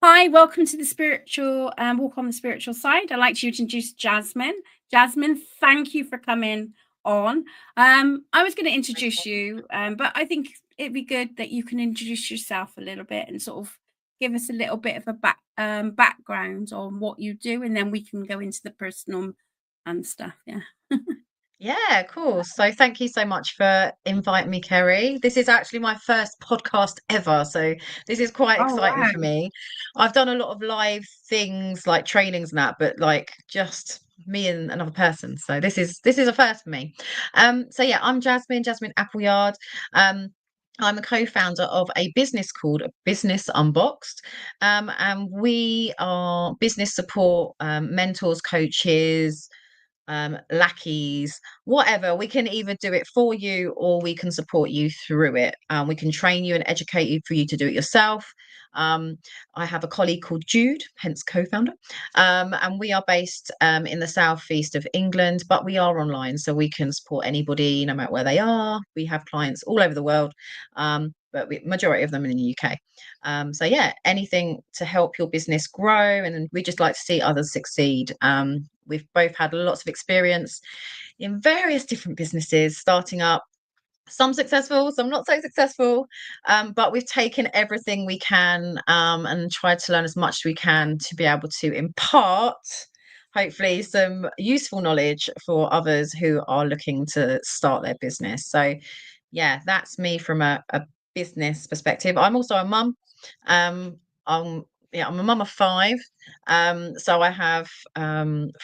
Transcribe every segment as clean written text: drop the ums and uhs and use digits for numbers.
Hi, welcome to the spiritual walk on the spiritual side. I'd like to introduce Jasmine. Jasmine, thank you for coming on. I was going to introduce you, but I think it'd be good that you can introduce yourself a little bit and sort of give us a little bit of a background on what you do, and then we can go into the personal and stuff. Yeah. Yeah, cool. So thank you so much for inviting me, Kerry. This is actually my first podcast ever, so this is quite Oh exciting wow. for me. I've done a lot of live things like trainings and that, but like just me and another person. So this is a first for me. So yeah, I'm Jasmine Appleyard. Um, I'm a co-founder of a business called Business Unboxed. And we are business support, mentors, coaches, lackeys, whatever. We can either do it for you or we can support you through it. We can train you and educate you for you to do it yourself. Um, I have a colleague called Jude, hence co-founder, and we are based in the southeast of England, but we are online, so we can support anybody no matter where they are. We have clients all over the world, but majority of them in the UK. So yeah, anything to help your business grow, and we just like to see others succeed. We've both had lots of experience in various different businesses, starting up, some successful, some not so successful. But we've taken everything we can and tried to learn as much as we can to be able to impart, hopefully, some useful knowledge for others who are looking to start their business. So, yeah, that's me from a business perspective. I'm also a mum. Um, I'm a mum of five. So I have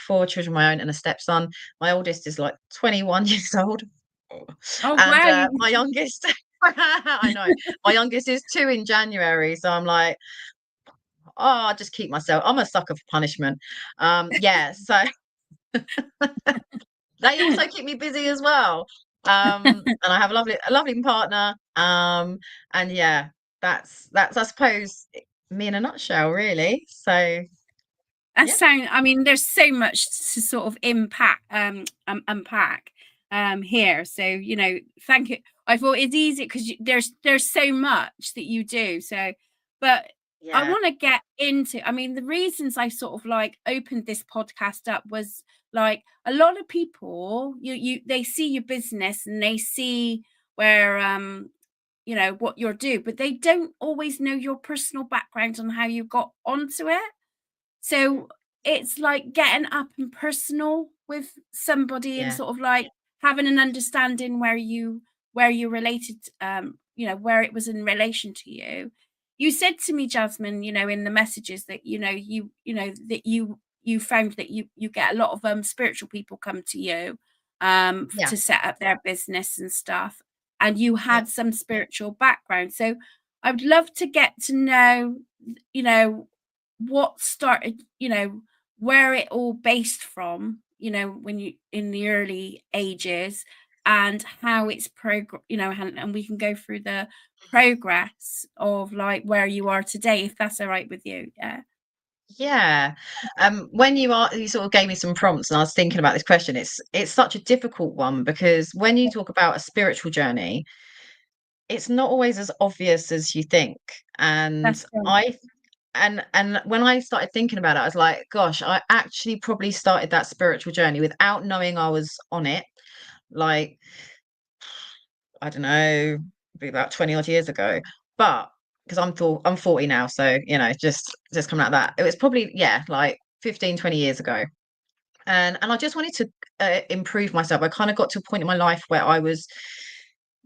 four children of my own and a stepson. My oldest is like 21 years old. Oh And wow. my youngest, I know, my youngest is 2 in January. So I'm like, oh, I'll just keep myself. I'm a sucker for punishment. Yeah. So they also keep me busy as well. And I have a lovely partner. And yeah, that's I suppose me in a nutshell, really. So That yeah, sound. I mean, there's so much to sort of unpack here. So thank you. I thought it's easy because there's so much that you do. So, but I yeah, want to get into. I mean, the reasons I sort of like opened this podcast up was like a lot of people. They see your business and they see where what you're do, but they don't always know your personal background on how you got onto it. So it's like getting up and personal with somebody and yeah, sort of like having an understanding where you related, where it was in relation to you. You said to me, Jasmine, in the messages that that you found that you get a lot of spiritual people come to you yeah, to set up their business and stuff, and you yeah, had some spiritual background. So I would love to get to know, you know, what started, where it all based from, when you in the early ages, and how it's and we can go through the progress of like where you are today, if that's all right with you. Yeah. yeah. When you sort of gave me some prompts, and I was thinking about this question. It's such a difficult one because when you talk about a spiritual journey, it's not always as obvious as you think. And That's right. and when I started thinking about it, I was like, gosh, I actually probably started that spiritual journey without knowing I was on it. Like, I don't know, be about 20 odd years ago. But because I'm 40 now, so just coming out of that. It was probably, yeah, like 15, 20 years ago. And I just wanted to improve myself. I kind of got to a point in my life where I was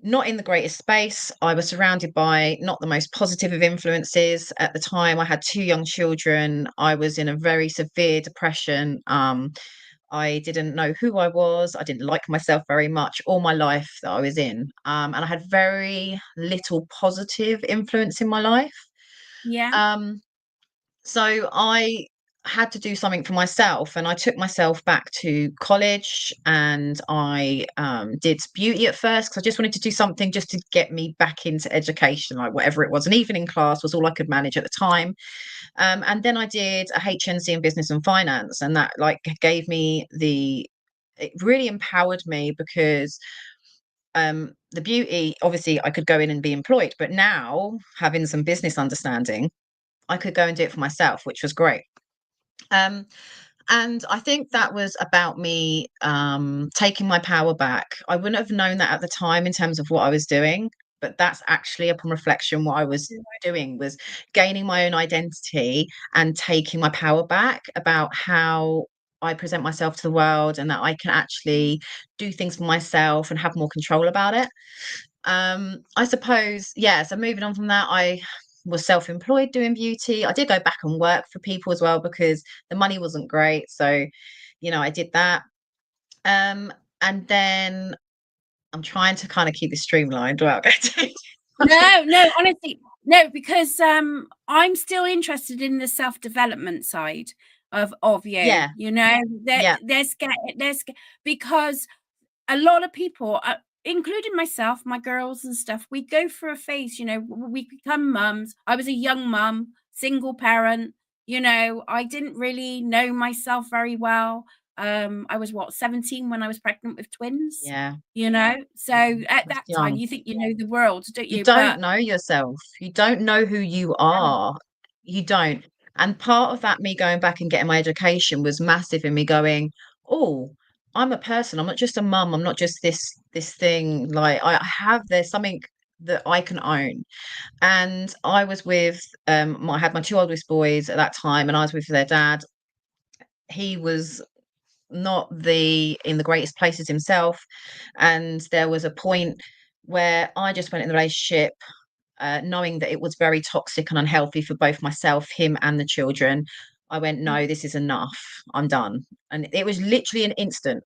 not in the greatest space. I was surrounded by not the most positive of influences at the time. I had two young children. I was in a very severe depression. I didn't know who I was. I didn't like myself very much all my life that I was in. And I had very little positive influence in my life. Yeah. Um, so I had to do something for myself, and I took myself back to college, and I did beauty at first because I just wanted to do something just to get me back into education, like whatever it was. An evening class was all I could manage at the time. And then I did a HNC in business and finance, and that like gave me it really empowered me because the beauty, obviously I could go in and be employed, but now having some business understanding, I could go and do it for myself, which was great. Um, and I think that was about me taking my power back. I wouldn't have known that at the time in terms of what I was doing, but that's actually upon reflection what I was doing was gaining my own identity and taking my power back about how I present myself to the world, and that I can actually do things for myself and have more control about it. I suppose, yeah, so moving on from that, I was self-employed doing beauty. I did go back and work for people as well because the money wasn't great. So, I did that. Um, and then I'm trying to kind of keep it streamlined without getting No, honestly, no, because I'm still interested in the self-development side of you. Yeah, yeah, There's because a lot of people, including myself, my girls and stuff, we go through a phase, we become mums. I was a young mum, single parent, I didn't really know myself very well. I was 17 when I was pregnant with twins, yeah. so at That's that time young. you think you know the world, don't You you? don't But know yourself. You don't know who you are. You don't. And part of that, me going back and getting my education was massive in me going, oh, I'm a person. I'm not just a mum. I'm not just this thing. Like there's something that I can own. And I was with I had my two oldest boys at that time, and I was with their dad. He was not in the greatest places himself. And there was a point where I just went in the relationship knowing that it was very toxic and unhealthy for both myself, him, and the children. I went, no, this is enough. I'm done. And it was literally an instant.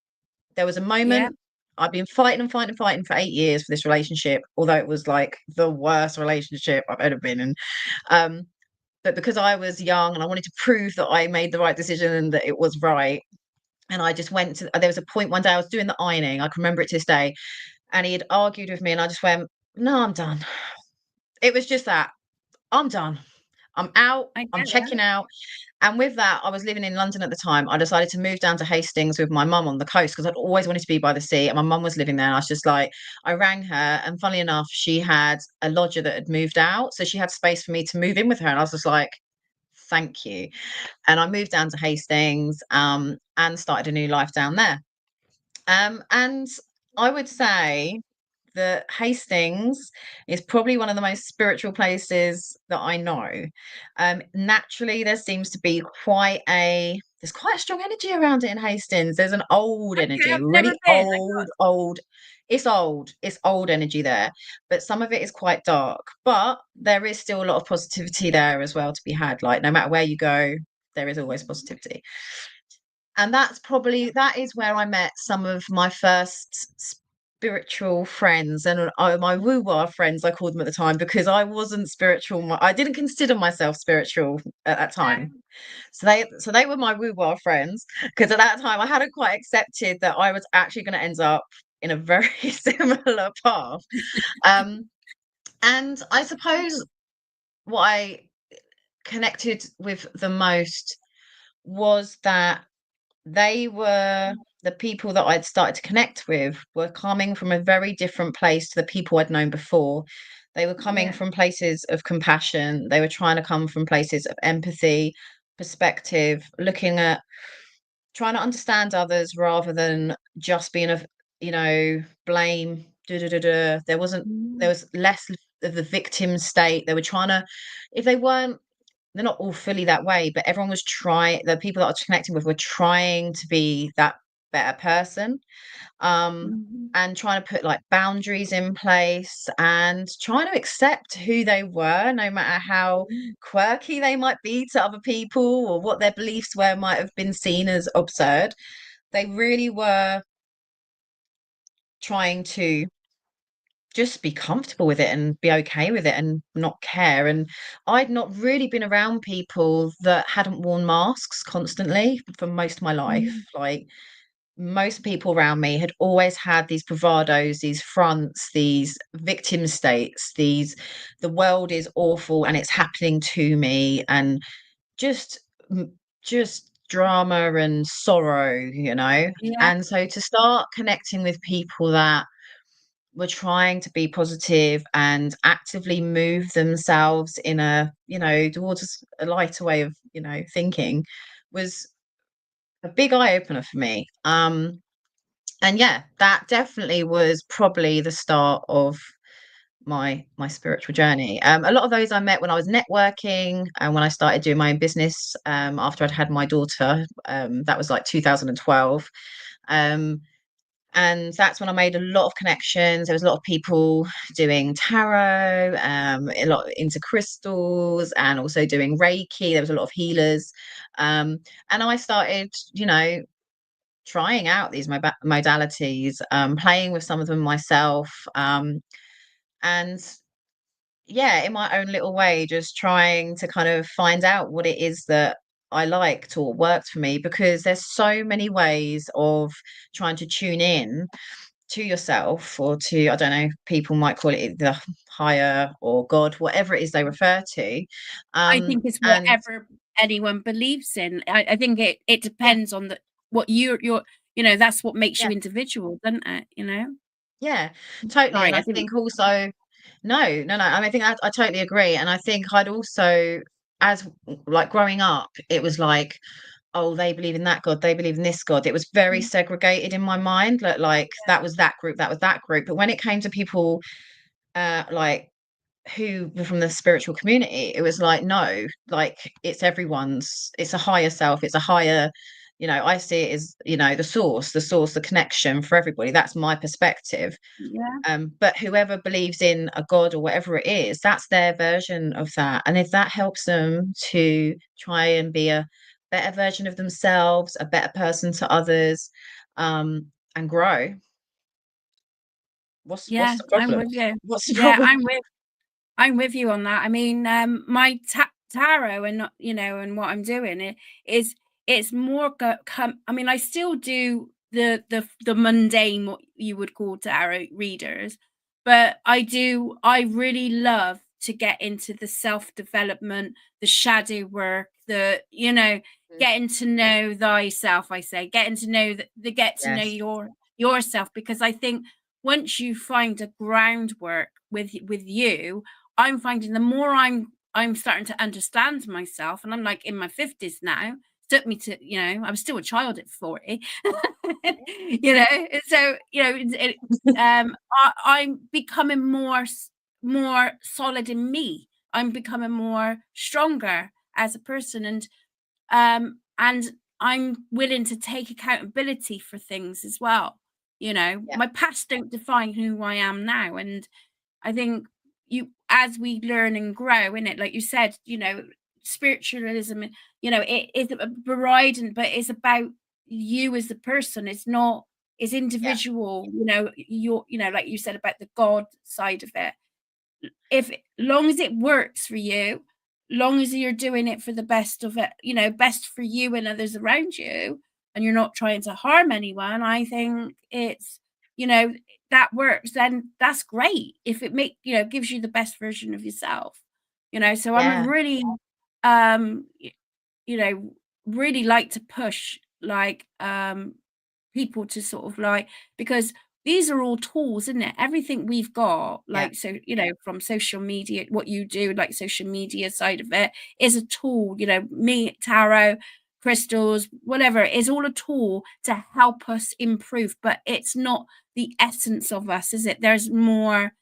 There was a yeah, moment. I've been fighting and fighting and fighting for 8 years for this relationship, although it was like the worst relationship I've ever been in. Um, but because I was young and I wanted to prove that I made the right decision and that it was right, and I just went to, there was a point one day I was doing the ironing. I can remember it to this day. And he had argued with me, and I just went, no, I'm done. It was just that. I'm done. I'm out. I I'm get checking that. out. And with that, I was living in London at the time. I decided to move down to Hastings with my mum on the coast because I'd always wanted to be by the sea. And my mum was living there. And I was just like, I rang her. And funnily enough, she had a lodger that had moved out. So she had space for me to move in with her. And I was just like, thank you. And I moved down to Hastings and started a new life down there. And I would say that Hastings is probably one of the most spiritual places that I know. Naturally, there seems to be there's quite a strong energy around it in Hastings. There's an old Okay, energy, I've never really been. old. It's old energy there, but some of it is quite dark. But there is still a lot of positivity there as well to be had. Like no matter where you go, there is always positivity. And that is where I met some of my first spiritual friends and my woo-wah friends, I called them at the time, because I wasn't spiritual. I didn't consider myself spiritual at that time. So they were my woo-wah friends, because at that time I hadn't quite accepted that I was actually going to end up in a very similar path. Um, and I suppose what I connected with the most was that the people that I'd started to connect with were coming from a very different place to the people I'd known before. They were coming Yeah. from places of compassion. They were trying to come from places of empathy, perspective, trying to understand others rather than just being blame. There Mm. was less of the victim state. They were trying to, if they weren't they're not all fully that way, but everyone was trying, the people that I was connecting with were trying to be that better person. Mhm. And trying to put like boundaries in place and trying to accept who they were, no matter how Mm. quirky they might be to other people or what their beliefs were might have been seen as absurd. They really were trying to just be comfortable with it and be okay with it and not care. And I'd not really been around people that hadn't worn masks constantly for most of my life. Mm. Like most people around me had always had these bravados, these fronts, these victim states, the world is awful and it's happening to me, and just just drama and sorrow. Yeah. And so to start connecting with people that were trying to be positive and actively move themselves in a, towards a lighter way of, thinking, was a big eye opener for me. And yeah, that definitely was probably the start of my spiritual journey. A lot of those I met when I was networking and when I started doing my own business, after I'd had my daughter. That was like 2012. And that's when I made a lot of connections. There was a lot of people doing tarot, a lot into crystals, and also doing Reiki. There was a lot of healers. And I started, trying out these modalities, playing with some of them myself. And yeah, in my own little way, just trying to kind of find out what it is that I liked or worked for me, because there's so many ways of trying to tune in to yourself, or to, I don't know, people might call it the higher or God, whatever it is they refer to. I think it's And whatever anyone believes in. I think it yeah, depends on what you're that's what makes you yeah, individual, doesn't it? yeah, totally. Sorry, And I I didn't. think also, no, no, no. I mean, I think I totally agree. And I think I'd also, as like growing up, it was like, oh, they believe in that God, they believe in this God. It was very segregated in my mind. Like that was that group, that was that group. But when it came to people, like who were from the spiritual community, it was like, no, like it's everyone's, it's a higher self, it's a higher, I see it as, the source, the connection for everybody. That's my perspective. Yeah, But whoever believes in a God or whatever it is, that's their version of that. And if that helps them to try and be a better version of themselves, a better person to others, and grow, what's yeah, the I'm problem? with you. What's the Yeah, problem? I'm with you on that. I mean, my tarot and and what I'm doing is it's more I mean, I still do the mundane, what you would call tarot readers, but I really love to get into the self development, the shadow work, getting to know thyself. I say getting to know the get to know Yes. yourself, because I think once you find a groundwork with you, I'm finding the more I'm starting to understand myself, and I'm like in my 50s now. Took me to, I was still a child at 40. So I'm becoming more solid in me. I'm becoming more stronger as a person, and I'm willing to take accountability for things as well. Yeah. My past don't define who I am now, and I think as we learn and grow in it, like you said, spiritualism, it is a variety, but it's about you as a person. It's not, it's Yeah. individual, like you said about the God side of it. If long as it works for you, long as you're doing it for the best of it, best for you and others around you, and you're not trying to harm anyone, I think it's, you know, that works, then that's great. If it gives you the best version of yourself, so I'm a Yeah. really you know, really like to push like people to sort of like, because these are all tools, isn't it? Everything we've got, Yeah. like, so, from social media, what you do, like social media side of it is a tool, me, tarot, crystals, whatever, is all a tool to help us improve, but it's not the essence of us, is it? There's more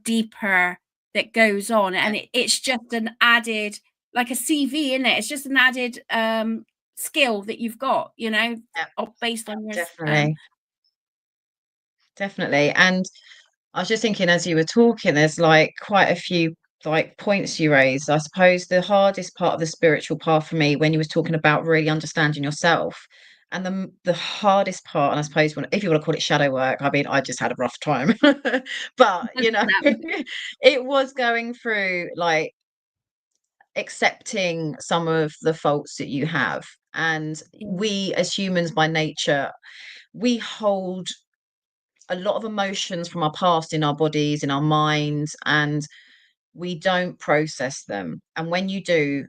deeper that goes on, Yeah. and it's just an added, like a CV, in it. It's just an added skill that you've got, Yeah. based on your Definitely. Definitely. And I was just thinking as you were talking, there's like quite a few like points you raised. I suppose the hardest part of the spiritual path for me, when you was talking about really understanding yourself, and the hardest part, and I suppose if you want to call it shadow work, I mean, I just had a rough time, but that. it was going through like accepting some of the faults that you have. And Yeah, we as humans by nature, we hold a lot of emotions from our past in our bodies, in our minds, and we don't process them. And when you do,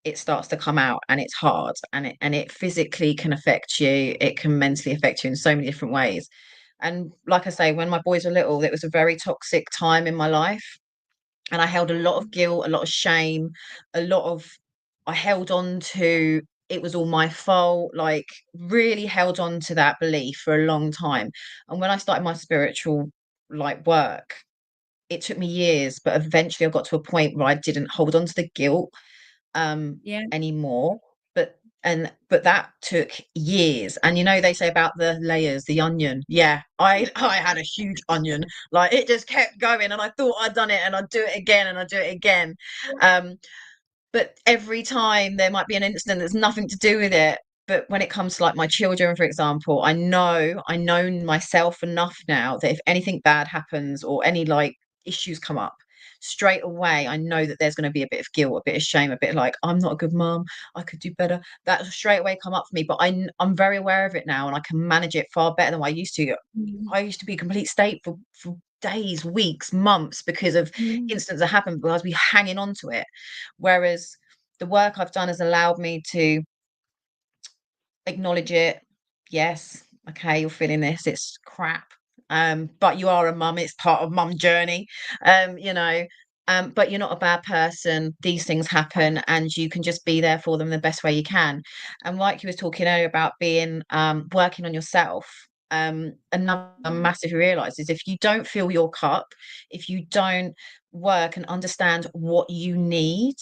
it starts to come out, and it's hard, and it physically can affect you. It can mentally affect you in so many different ways. And like I say, when my boys were little, it was a very toxic time in my life. And I held a lot of guilt, a lot of shame, a lot of, I held on to, it was all my fault, like really held on to that belief for a long time. And when I started my spiritual like work, it took me years, but eventually I got to a point where I didn't hold on to the guilt Yeah. anymore. But that took years. And you know, they say about the layers, the onion. Yeah, I had a huge onion. Like it just kept going, and I thought I'd done it, and I'd do it again, and I'd do it again. Um, but every time there might be an incident that's nothing to do with it. But when it comes to like my children, for example, I know myself enough now that if anything bad happens or any like issues come up, straight away I know that there's going to be a bit of guilt, a bit of shame, a bit like I'm not a good mom, I could do better. That straight away come up for me. But I'm very aware of it now, and I can manage it far better than I used to. Mm. I used to be a complete state for days, weeks, months because of Mm. incidents that happened because we hanging on to it. Whereas the work I've done has allowed me to acknowledge it. Yes, okay, you're feeling this, it's crap. But you are a mum, it's part of mum journey. You know, but you're not a bad person. These things happen and you can just be there for them the best way you can. And like you was talking earlier about being working on yourself. Another massive realize is if you don't fill your cup, if you don't work and understand what you need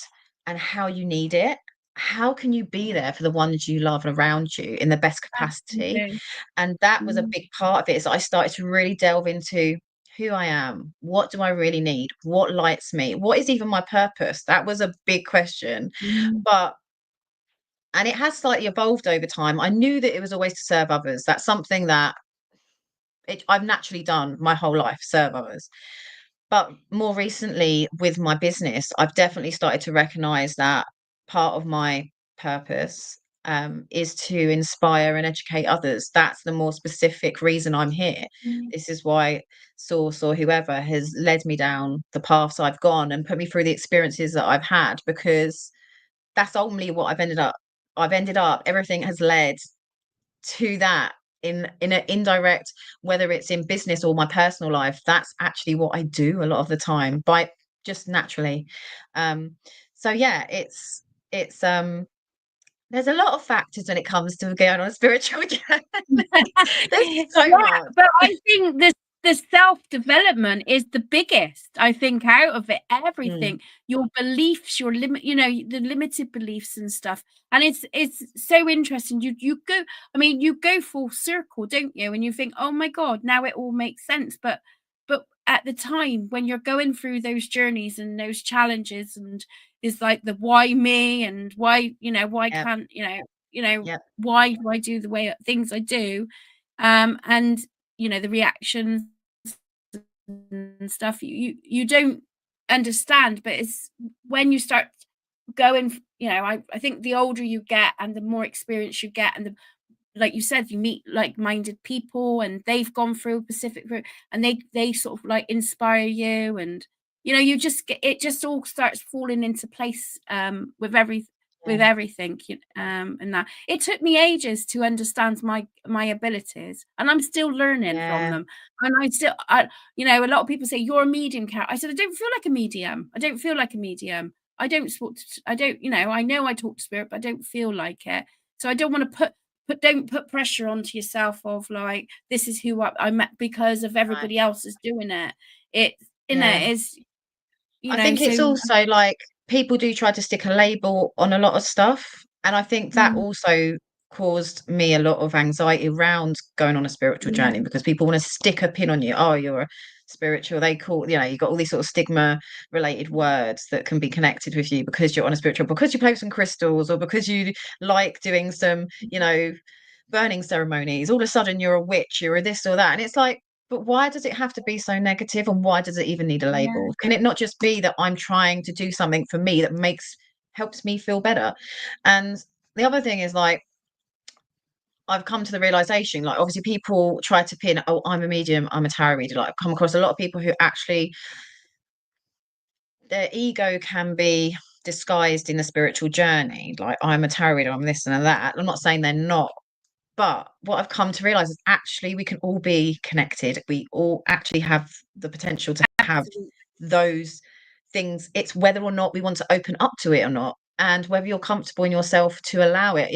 and how you need it, how can you be there for the ones you love around you in the best capacity? Absolutely. And that was a Mm. big part of it, is I started to really delve into who I am, what do I really need, what lights me, what is even my purpose? That was a big question. Mm. But and it has slightly evolved over time. I knew that it was always to serve others. That's something that I've naturally done my whole life, serve others. But more recently with my business, I've definitely started to recognize that part of my purpose is to inspire and educate others. That's the more specific reason I'm here. Mm. This is why Source or whoever has led me down the paths I've gone and put me through the experiences that I've had, because that's ultimately what I've ended up, everything has led to that in an indirect, whether it's in business or my personal life. That's actually what I do a lot of the time, by just naturally. um so yeah, it's there's a lot of factors when it comes to going on a spiritual journey. There's so Yeah, much. but I think the self-development is the biggest, I think, out of it. Mm, Everything, your beliefs, your limit, the limited beliefs and stuff. And it's so interesting. You go, I mean, you go full circle, don't you? And you think, oh my God, now it all makes sense. But at the time when you're going through those journeys and those challenges, and is like the why me, and why, why yep, can't, yep, why do I do the way things I do? And the reactions and stuff, you don't understand. But it's when you start going, I think the older you get and the more experience you get, and the, like you said, you meet like-minded people and they've gone through a specific route, and they sort of like inspire you, and you just get it, just all starts falling into place, with yeah, everything. And that it took me ages to understand my abilities, and I'm still learning from yeah, them. And a lot of people say you're a medium, Kat. I said I don't feel like a medium. I don't feel like a medium. I don't I don't, I know I talk to spirit, but I don't feel like it. So I don't want to don't put pressure onto yourself of like, this is who I'm at because of right, everybody else is doing it. It yeah. is, I think it's so. also like people do try to stick a label on a lot of stuff. And I think that Mm. also caused me a lot of anxiety around going on a spiritual Yeah. journey, because people want to stick a pin on you. Oh, you're a spiritual. They call, you got all these sort of stigma related words that can be connected with you because you're on a spiritual, because you play with some crystals, or because you like doing some, burning ceremonies. All of a sudden you're a witch, you're a this or that. And it's like, but why does it have to be so negative, and why does it even need a Yeah. label? Can it not just be that I'm trying to do something for me that helps me feel better? And the other thing is like, I've come to the realization, like obviously people try to pin, oh, I'm a medium, I'm a tarot reader. Like I've come across a lot of people who actually, their ego can be disguised in the spiritual journey. Like I'm a tarot reader, I'm this and that. I'm not saying they're not, But what I've come to realize is actually we can all be connected. We all actually have the potential to have Absolutely. those things. It's whether or not we want to open up to it or not, and whether you're comfortable in yourself to allow it.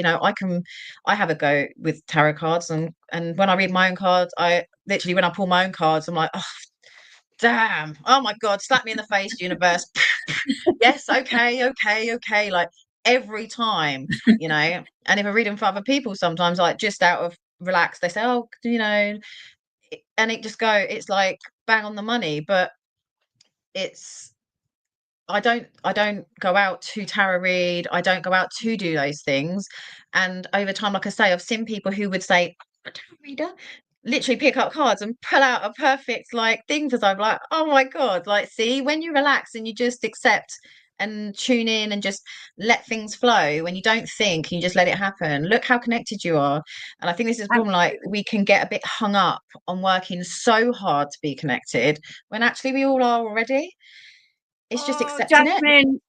I have a go with tarot cards, and when I read my own cards, I literally, when I pull my own cards, I'm like, oh damn, oh my god, slap me in the face, universe. Yes, okay, like every time, and if I read them for other people, sometimes, like, just out of relax, they say, oh, and it's like bang on the money. But it's I don't go out to tarot read. I don't go out to do those things. And over time, like I say, I've seen people who would say, "I'm a tarot reader," literally pick up cards and pull out a perfect, like, thing, because I'm like, oh my God, like, see, when you relax and you just accept and tune in and just let things flow, when you don't think, you just let it happen, look how connected you are. And I think this is the problem, like, we can get a bit hung up on working so hard to be connected when actually we all are already. It's just Oh, accepting it. Jasmine,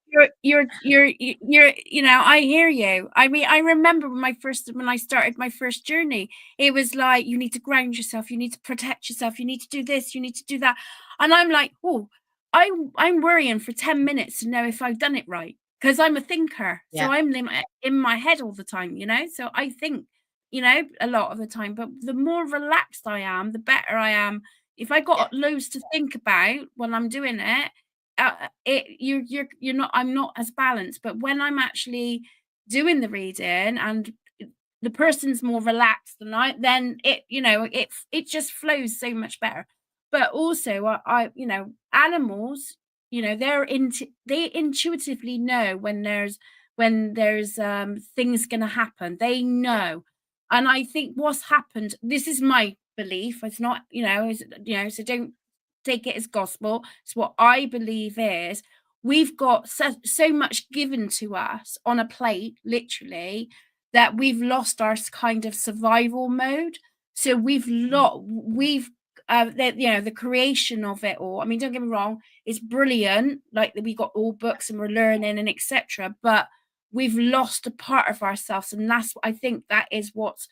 I hear you. I mean, I remember when I started my first journey, it was like, you need to ground yourself, you need to protect yourself, you need to do this, you need to do that. And I'm like, oh, I'm worrying for 10 minutes to know if I've done it right. Because I'm a thinker. So Yeah, I'm in my head all the time, So I think, a lot of the time. But the more relaxed I am, the better I am. If I yeah, got loads to think about when I'm doing it, you're not, I'm not as balanced. But when I'm actually doing the reading and the person's more relaxed than then it just flows so much better. But also, animals, they intuitively know when there's things gonna happen. They yeah, know. And I think what's happened, this is my belief, it's not, so don't take it as gospel. It's what I believe is, we've got so much given to us on a plate, literally, that we've lost our kind of survival mode. So the creation of it all. I mean, don't get me wrong, it's brilliant. Like, we got all books and we're learning and etc. But we've lost a part of ourselves, and that's what I think, that is what's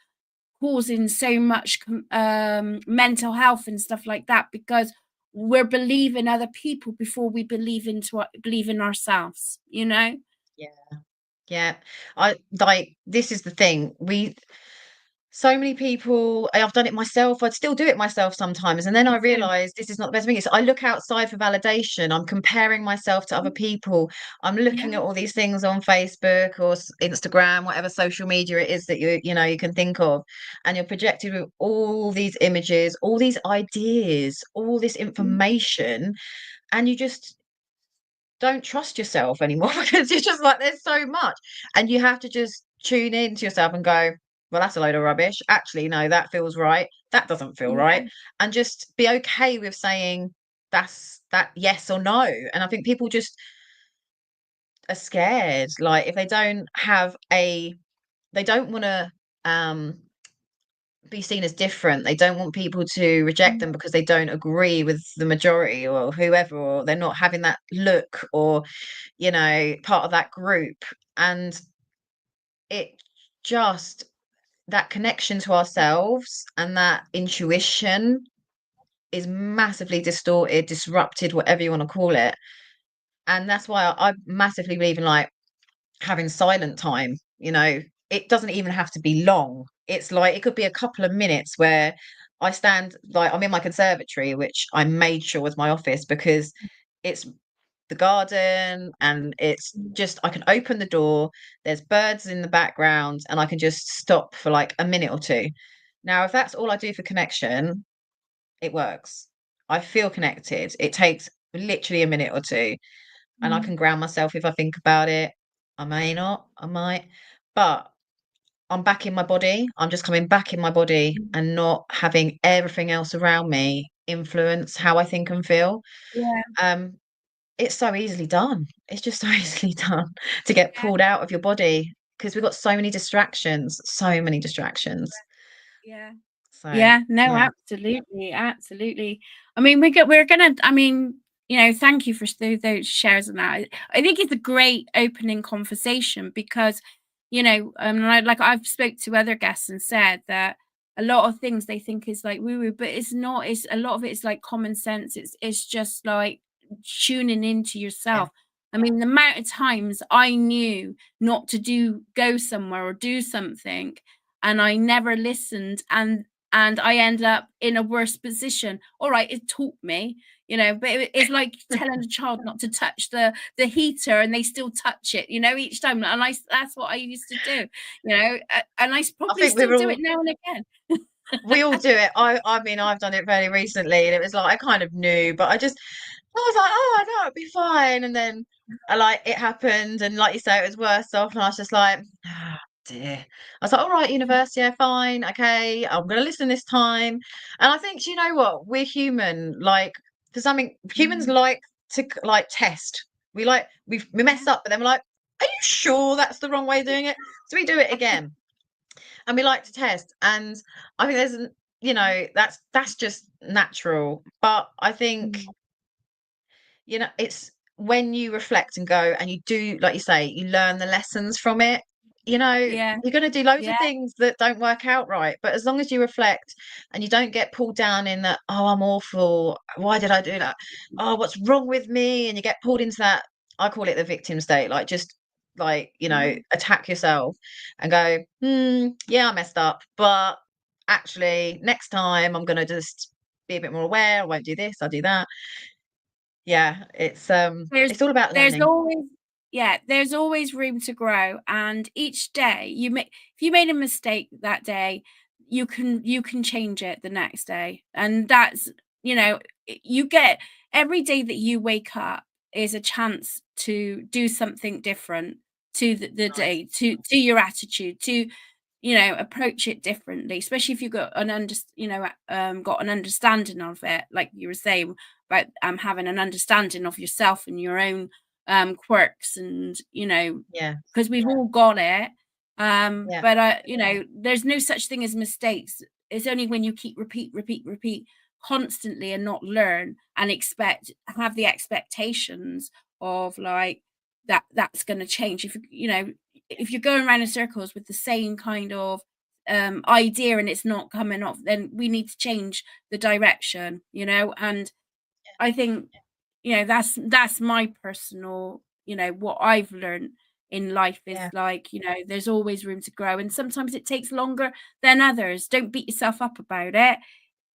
causing so much mental health and stuff like that, because we're believing other people before we believe in ourselves. yeah, yeah. I like, this is the thing. So many people, I've done it myself. I'd still do it myself sometimes. And then I realize this is not the best thing. So I look outside for validation. I'm comparing myself to other people. I'm looking at Yeah. all these things on Facebook or Instagram, whatever social media it is that you can think of. And you're projected with all these images, all these ideas, all this information. And you just don't trust yourself anymore because you're just like, there's so much. And you have to just tune in to yourself and go, well, that's a load of rubbish. Actually, no, that feels right. That doesn't feel right. Yeah. And just be okay with saying that's that, yes or no. And I think people just are scared. Like, if they don't have they don't want to um be seen as different. They don't want people to reject them because they don't agree with the majority or whoever, or they're not having that look, or part of that group. And it just, that connection to ourselves and that intuition is massively distorted, disrupted, whatever you want to call it. And that's why I massively believe in, like, having silent time. It doesn't even have to be long. It's like, it could be a couple of minutes where I stand, like, I'm in my conservatory, which I made sure was my office, because it's the garden, and it's just, I can open the door, there's birds in the background, and I can just stop for like a minute or two. Now, if that's all I do for connection, it works. I feel connected. It takes literally a minute or two, and I can ground myself if I think about it. I may not, I might, but I'm back in my body. I'm just coming back in my body and not having everything else around me influence how I think and feel. Yeah. Um, it's so easily done. It's just so easily done to get Yeah. pulled out of your body, because we've got so many distractions, so many distractions. Yeah. So, Yeah, no, yeah, absolutely, absolutely. I mean, we're gonna. I mean, thank you for those shares and that. I think it's a great opening conversation, because you know, I've spoke to other guests and said that a lot of things they think is like woo woo, but it's not. It's a lot of it is like common sense. It's just like tuning into Yeah. yourself. I mean, the amount of times I knew not to go somewhere or do something, and I never listened, and I end up in a worse position. All right, it taught me, you know, but it's like telling a child not to touch the heater and they still touch it, you know, each time. And that's what I used to do, you know, and I I probably think still we're do all it now and again. we all do it. I mean, I've done it fairly recently, and it was like I kind of knew, but I was like, oh, I know it'll be fine. And then I like it happened, and like you say, it was worse off, and I was just like, oh, dear. I was like, all right, universe, yeah, fine, okay, I'm gonna listen this time. And I think, you know what, we're human. Like for something, humans Mm, like to like test. We mess yeah. up, but then we're like, are you sure that's the wrong way of doing it? So we do it again, and we like to test. And I think you know, that's just natural. But I think, Mm, you know, it's when you reflect and go and you do, like you say, you learn the lessons from it. You know, yeah, you're going to do loads yeah. of things that don't work out right, but as long as you reflect and you don't get pulled down in that, oh, I'm awful, why did I do that, oh, what's wrong with me, and you get pulled into that, I call it the victim state, like just like, you know, Mm. attack yourself and go, yeah, I messed up, but actually next time I'm going to just be a bit more aware, I won't do this, I'll do that. Yeah, There's it's all about there's learning. always yeah, there's always room to grow, and each day if you made a mistake that day, you can change it the next day. And that's, you know, you get every day that you wake up is a chance to do something different to the Nice. day, to your attitude, to, you know, approach it differently, especially if you've got got an understanding of it, like you were saying about having an understanding of yourself and your own quirks, and you know, Yeah, because we've all got it. yeah, But you know, there's no such thing as mistakes. It's only when you keep repeat constantly and not learn and have the expectations of like that's going to change. If you know, if you're going around in circles with the same kind of idea and it's not coming off, then we need to change the direction, you know. And I think, you know, that's my personal, you know, what I've learned in life is yeah, like, you know, there's always room to grow, and sometimes it takes longer than others. Don't beat yourself up about it.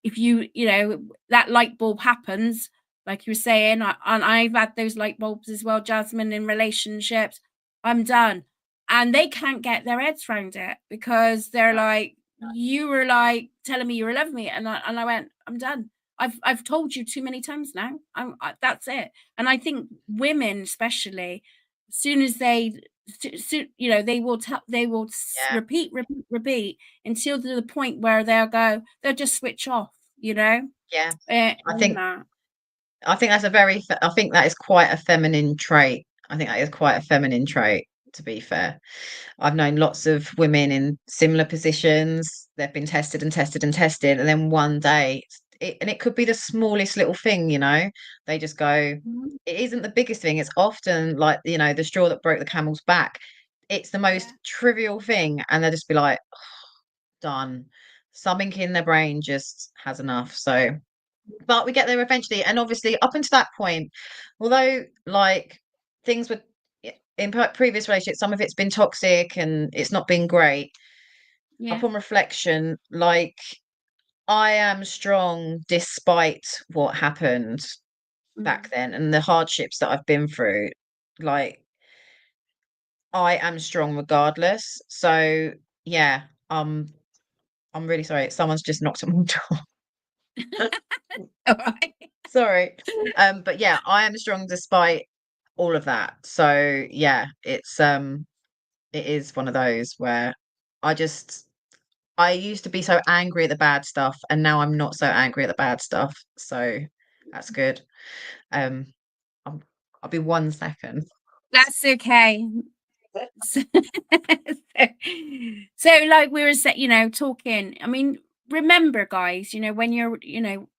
If you know, that light bulb happens, like you were saying, and I've had those light bulbs as well, Jasmine, in relationships. I'm done. And they can't get their heads around it because they're no, like, you were like telling me you were loving me, and I went, I'm done. I've told you too many times now. That's it. And I think women, especially, as soon as you know, they will yeah, repeat until to the point where they'll just switch off, you know. yeah. I On think that. I think that's I think that is quite a feminine trait. I think that is quite a feminine trait, to be fair. I've known lots of women in similar positions. They've been tested and tested and tested, and then one day, and it could be the smallest little thing, you know, they just go, Mhm. it isn't the biggest thing. It's often like, you know, the straw that broke the camel's back. It's the Yeah, most trivial thing, and they'll just be like, done. Something in their brain just has enough. So, but we get there eventually. And obviously, up until that point, although like things were in previous relationships, some of it's been toxic and it's not been great. yeah, Upon reflection, like I am strong despite what happened back mm, then and the hardships that I've been through. Like I am strong regardless. So yeah, I'm really sorry. Someone's just knocked on my door. alright. Sorry. But yeah, I am strong despite all of that. So yeah, it is one of those where I just I used to be so angry at the bad stuff and now I'm not so angry at the bad stuff. So that's good. Um I'll, I'll be 1 second. That's okay. So so like we were saying, you know, talking, I mean, remember, guys, you know, when you're, you know,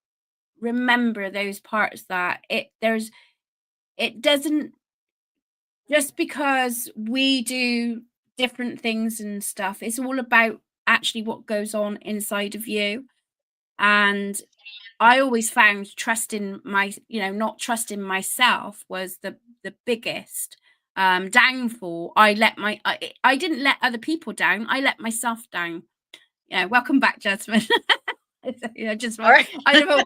remember those parts that it doesn't, just because we do different things and stuff. It's all about actually what goes on inside of you. And I always found trusting not trusting myself was the biggest downfall. I didn't let other people down. I let myself down. Yeah, welcome back, Jasmine. Just All right. I don't know.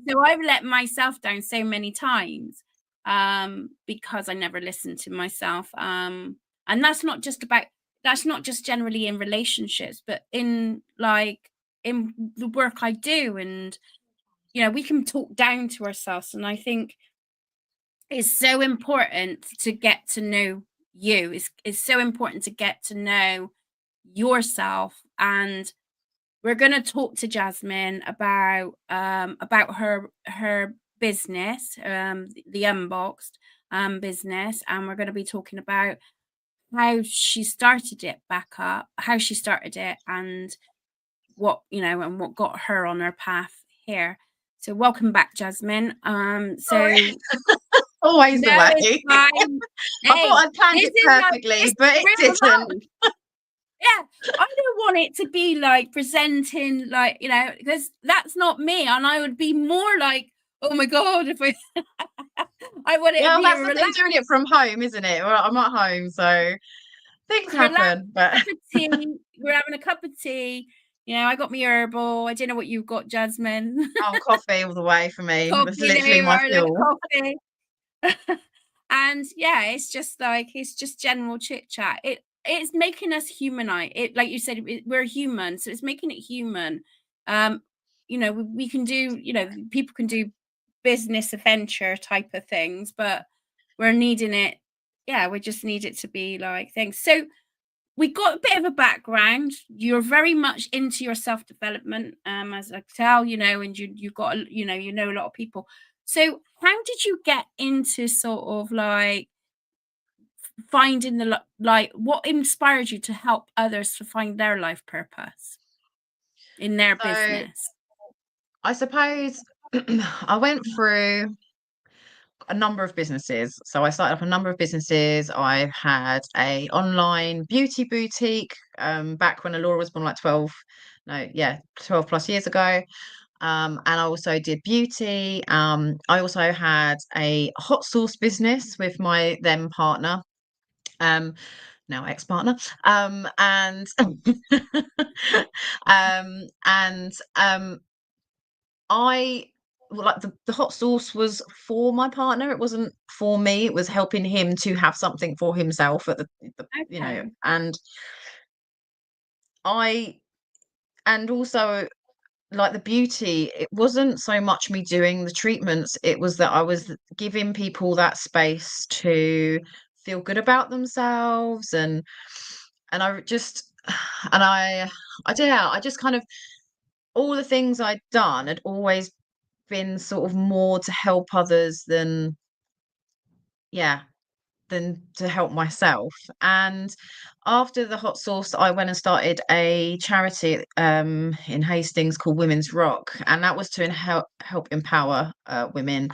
So I've let myself down so many times because I never listened to myself. And that's not just generally in relationships, but in the work I do. And we can talk down to ourselves, and I think it's so important to get to know you. It's so important to get to know yourself. And we're going to talk to Jasmine about her business, the Unboxed business, and we're going to be talking about how she started it and what got her on her path here. So welcome back, Jasmine. Sorry. Always the way. I thought I'd planned it perfectly, but it didn't. Yeah, I don't want it to be like presenting because that's not me, and I would be more like, oh my god, if I want it to be that's the thing, doing it from home, isn't it? Well, I'm at home, so things happen. But cup of tea, we're having a cup of tea. I got my herbal. I don't know what you've got, Jasmine. Oh, coffee all the way for me. Coffee, that's literally my fuel. Coffee. And yeah, it's just general chit chat. It's making us humanize it, like you said. We're human, so it's making it human. We can do, people can do business adventure type of things, but we're needing it. Yeah, we just need it to be like things. So we got a bit of a background. You're very much into your self-development, as I tell, and you've got, a lot of people. So how did you get into sort of like finding what inspired you to help others to find their life purpose in their business? I suppose I went through a number of businesses. So I started up a number of businesses. I've had a online beauty boutique back when Laura was born, like 12 plus years ago. And I also did beauty. I also had a hot sauce business with my then partner, now ex-partner. And I like the hot sauce was for my partner. It wasn't for me. It was helping him to have something for himself at Okay. And also, like the beauty, it wasn't so much me doing the treatments, it was that I was giving people that space to feel good about themselves. And I just and I just kind of, all the things I'd done had always been sort of more to help others than to help myself. And after the hot sauce, I went and started a charity in Hastings called Women's Rock, and that was to help empower women.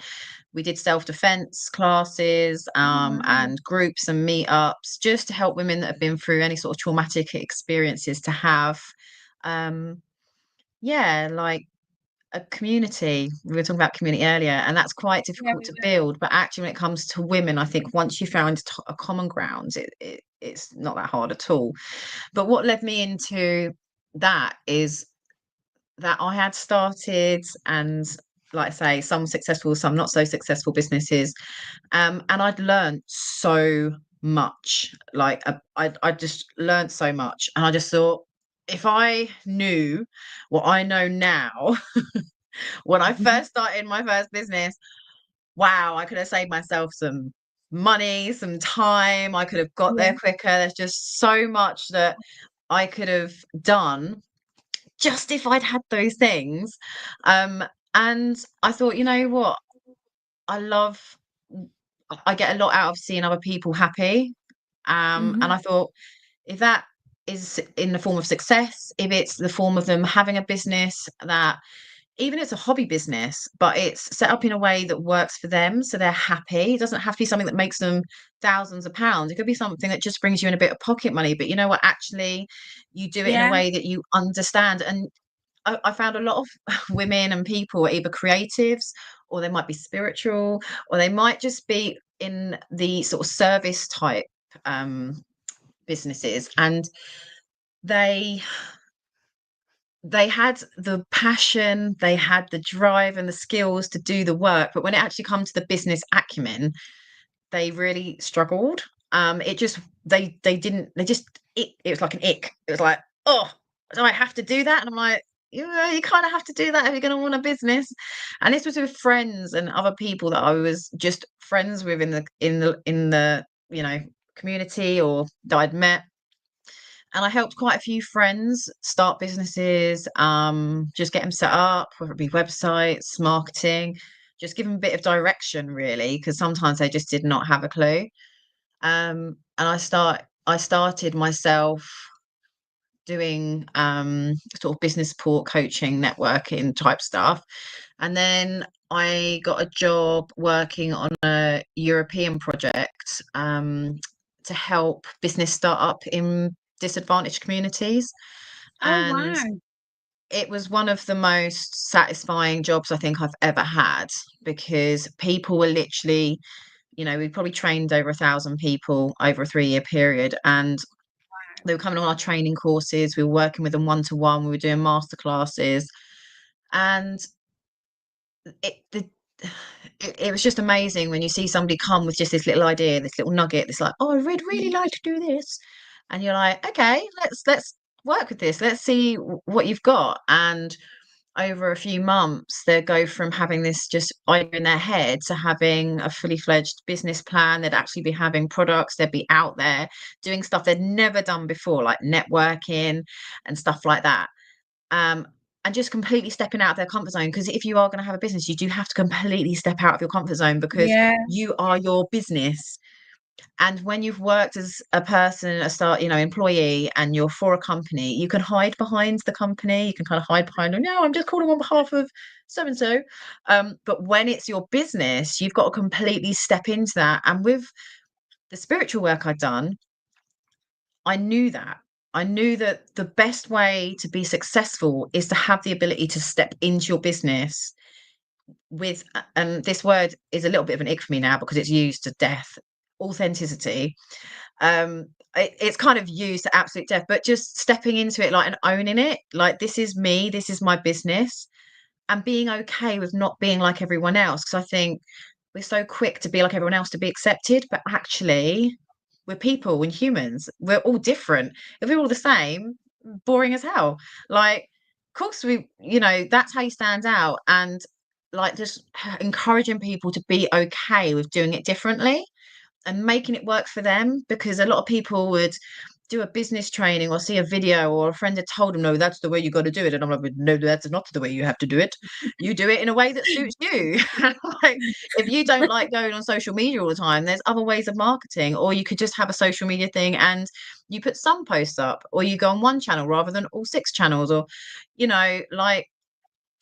We did self-defense classes and groups and meetups just to help women that have been through any sort of traumatic experiences to have like a community. We were talking about community earlier, and that's quite difficult to build. But actually, when it comes to women, I think once you found a common ground, it's not that hard at all. But what led me into that is that I had started, and like I say, some successful, some not so successful businesses, and I'd learned so much. Like I just learned so much, and I just thought, if I knew what I know now when I first started my first business, wow, I could have saved myself some money, some time. I could have got there quicker. There's just so much that I could have done just if I'd had those things. And I thought, you know what? I get a lot out of seeing other people happy. And I thought, if that is in the form of success, if it's the form of them having a business that even if it's a hobby business, but it's set up in a way that works for them, so they're happy. It doesn't have to be something that makes them thousands of pounds. It could be something that just brings you in a bit of pocket money, but you know what, actually you do it in a Yeah. way that you understand. And I found a lot of women and people are either creatives, or they might be spiritual, or they might just be in the sort of service type um businesses, and they they had the passion, they had the drive and the skills to do the work, but when it actually comes to the business acumen, they really struggled. It just they didn't they just it was like an ick. It was like, oh, do I have to do that? And I'm like, yeah, you kind of have to do that if you're going to run a business. And this was with friends and other people that I was just friends with in the community, or that I'd met. And I helped quite a few friends start businesses, just get them set up, whether it be websites, marketing, just give them a bit of direction, really, because sometimes they just did not have a clue. And I started myself doing sort of business support, coaching, networking type stuff. And then I got a job working on a European project to help business start up in disadvantaged communities. Oh And wow. it was one of the most satisfying jobs I think I've ever had, because people were literally, we probably trained over 1,000 people over a 3-year period, and they were coming on our training courses. We were working with them one to one. We were doing master classes, and it the it was just amazing when you see somebody come with just this little idea, this little nugget, this like, oh, I would really like to do this, and you're like, okay, let's work with this. Let's see what you've got. And over a few months, they go from having this just idea in their head to having a fully fledged business plan. They'd actually be having products. They'd be out there doing stuff they'd never done before, like networking and stuff like that. Um, and just completely stepping out of their comfort zone. Because if you are going to have a business, you do have to completely step out of your comfort zone, because Yeah. you are your business. And when you've worked as a person, employee, and you're for a company, you can hide behind the company. You can kind of hide behind, oh, no, I'm just calling on behalf of so and so. But when it's your business, you've got to completely step into that. And with the spiritual work I'd done, I knew that. I knew that the best way to be successful is to have the ability to step into your business with, and this word is a little bit of an ick for me now because it's used to death, authenticity. It's kind of used to absolute death, but just stepping into it, like, and owning it, like, this is me, this is my business, and being okay with not being like everyone else. Because I think we're so quick to be like everyone else to be accepted, but actually we're people, we're humans, we're all different. If we're all the same, boring as hell. Like, of course that's how you stand out. And like, just encouraging people to be okay with doing it differently and making it work for them, because a lot of people would do a business training or see a video, or a friend had told them, no, that's the way you got to do it, and I'm like, no, that's not the way you have to do it. You do it in a way that suits you. Like, if you don't like going on social media all the time, there's other ways of marketing, or you could just have a social media thing and you put some posts up, or you go on one channel rather than all 6 channels, or like,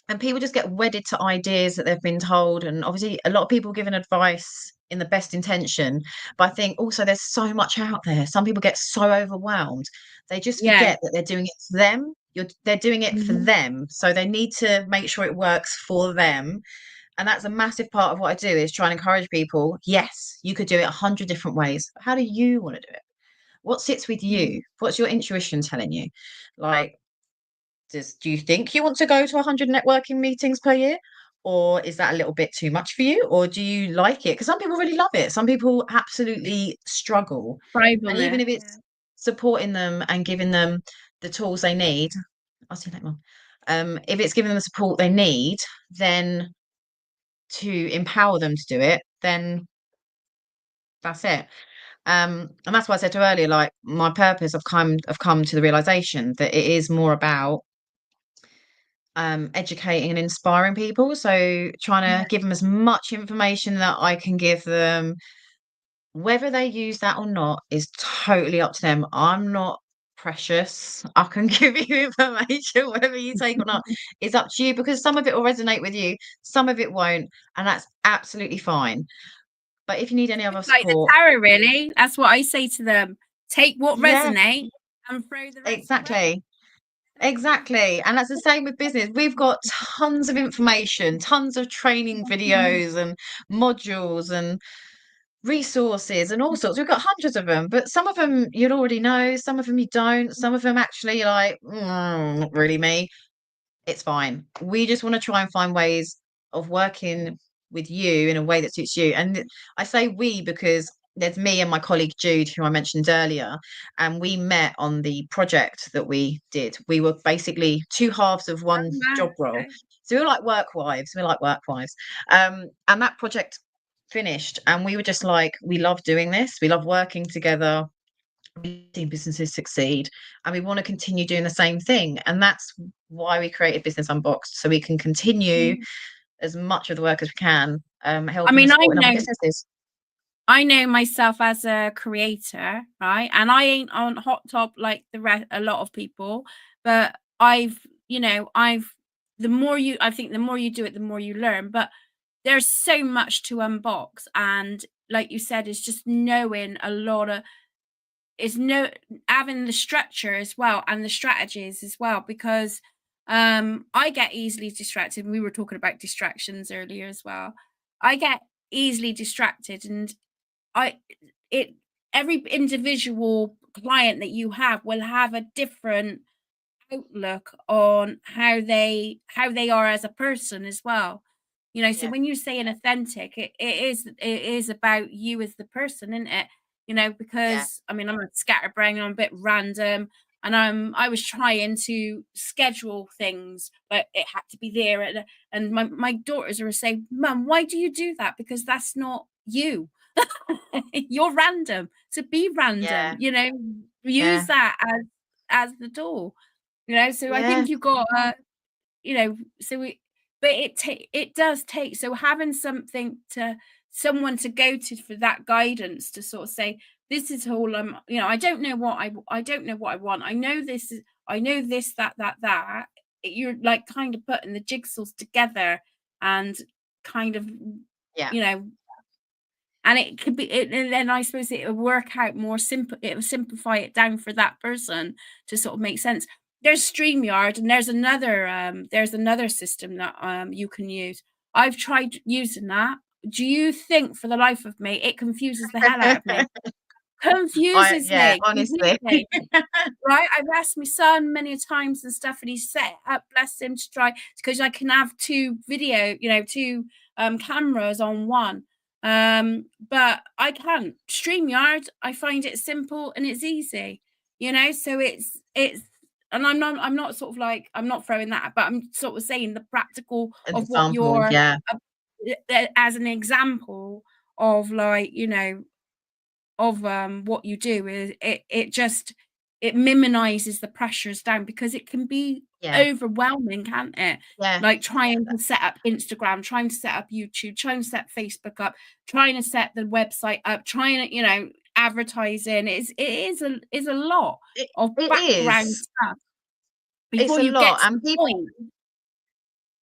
and people just get wedded to ideas that they've been told. And obviously a lot of people giving advice in the best intention, but I think also there's so much out there. Some people get so overwhelmed, they just Yeah. forget that they're doing it for them. They're doing it for Mhm. them, so they need to make sure it works for them. And that's a massive part of what I do, is try and encourage people. Yes, you could do it 100 different ways. How do you want to do it? What sits with you? Mhm. What's your intuition telling you? Like, do you think you want to go to 100 networking meetings per year? Or is that a little bit too much for you? Or do you like it? Because some people really love it. Some people absolutely struggle. Thrive And on even it. if Yeah. it's supporting them and giving them the tools they need, I'll see you later, Mum. If it's giving them the support they need, then to empower them to do it, then that's it. And that's why I said to you earlier, like, my purpose, I've come to the realization that it is more about educating and inspiring people. So trying Yeah. to give them as much information that I can give them. Whether they use that or not is totally up to them. I'm not precious. I can give you information, whether you take or not, is up to you, because some of it will resonate with you, some of it won't, and that's absolutely fine. But if you need any other It's like the support, tarot, really. That's what I say to them. Take what yeah, resonates and throw the rest away. exactly. Exactly. And that's the same with business. We've got tons of information, tons of training videos and modules and resources and all sorts. We've got hundreds of them, but some of them you'd already know, some of them you don't, some of them actually you're like, not really me. It's fine. We just want to try and find ways of working with you in a way that suits you. And I say we because there's me and my colleague Jude, who I mentioned earlier, and we met on the project that we did. We were basically two halves of Oh, one wow. job role. Okay. So we were like work wives. We're like work wives. And that project finished, and we were just like, we love doing this. We love working together. We've seen businesses succeed, and we want to continue doing the same thing. And that's why we created Business Unboxed, so we can continue Mm. as much of the work as we can, I helping and mean, supporting other businesses. I know myself as a creator, right? And I ain't on hot top like a lot of people, but I think the more you do it, the more you learn. But there's so much to unbox, and like you said, it's just knowing a lot of is no having the structure as well and the strategies as well, because I get easily distracted. We were talking about distractions earlier as well. I get easily distracted, and I it every individual client that you have will have a different outlook on how they are as a person as well. So Yeah, when you say an authentic, it is about you as the person, isn't it? yeah, Because I mean, I'm a scatterbrain, I'm a bit random, and I was trying to schedule things, but it had to be there, and my daughters are saying, "Mum, why do you do that? Because that's not you." You're random, so be random, yeah, use yeah, that as the tool. So I yeah, think you got so we but it does take, so having someone to go to for that guidance, to sort of say, this is all I don't know I don't know what I want. I know this, that. You're like kind of putting the jigsaws together, and kind of, yeah, you know and it could be and then I suppose it will work out more simple. It will simplify it down for that person to sort of make sense. There's StreamYard, and there's another system that you can use. I've tried using that. Do you think for the life of me it confuses the hell out of me? Confuses yeah, me honestly. completely. Right, I've asked my son many times and stuff, and he's set it up, bless him, to try, because I can have two cameras on one. But I can't. StreamYard, I find it simple and it's easy. So it's and I'm not sort of like, I'm not throwing that, but I'm sort of saying the practical An of what example, you're yeah, as an example of, like, of what you do. Is it minimizes the pressures down, because it can be yeah, overwhelming, can't it? yeah. Like trying to set up Instagram, trying to set up YouTube, trying to set Facebook up, trying to set the website up, trying to, advertising. Is a lot It of it background is. stuff It's before a you get lot, to and the people. point